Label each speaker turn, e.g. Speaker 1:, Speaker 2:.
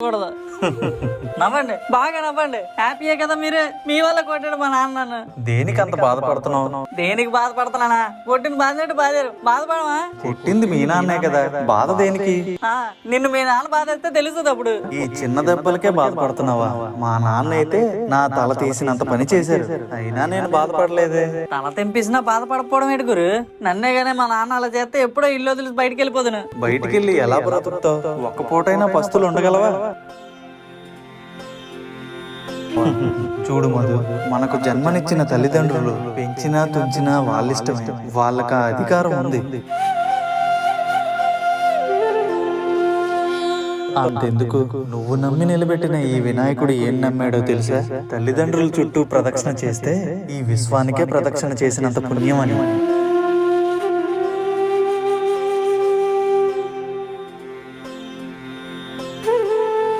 Speaker 1: కూడదు. నవ్వండి, బాగా నవ్వండి. హ్యాపీయే కదా మీరు. మీ వల్ల కొట్టాడు మా నాన్న నన్ను.
Speaker 2: దేనికి అంత బాధపడుతున్నావు?
Speaker 1: దేనికి బాధపడుతున్నానా? కొట్టిన బాధినట్టు బాధారు. బాధపడమా?
Speaker 2: కొట్టింది మీ నాన్నే కదా, బాధ దేనికి?
Speaker 1: నిన్ను మీ నాన్న బాధేస్తే తెలుస్తుంది అప్పుడు.
Speaker 2: ఈ చిన్న దెబ్బలకే బాధపడుతున్నావా? మా నాన్న అయితే నా తల తీసినంత పని చేశారు, అయినా నేను బాధపడలేదే.
Speaker 1: తల తెంపేసినా బాధపడకపోవడం ఏంటి గురు? నన్నే గానే మా నాన్న అలా చేస్తే ఎప్పుడో ఇల్లు వదిలి బయటికి వెళ్ళిపోదును.
Speaker 2: బయటికి వెళ్ళి ఎలా బ్రతుకుతావు? ఒక్క పూటైనా పస్తులు ఉండగలవా? చూడు మధు, మనకు జన్మనిచ్చిన తల్లిదండ్రులు పెంచినా తుంచినా వాళ్ళిష్టమే, వాళ్ళకి ఆ అధికారం ఉంది. అంతెందుకు, నువ్వు నమ్మి నిలబెట్టిన ఈ వినాయకుడు ఏం నమ్మాడో తెలుసా? తల్లిదండ్రుల చుట్టూ ప్రదక్షిణ చేస్తే ఈ విశ్వానికే ప్రదక్షిణ చేసినంత పుణ్యం అని.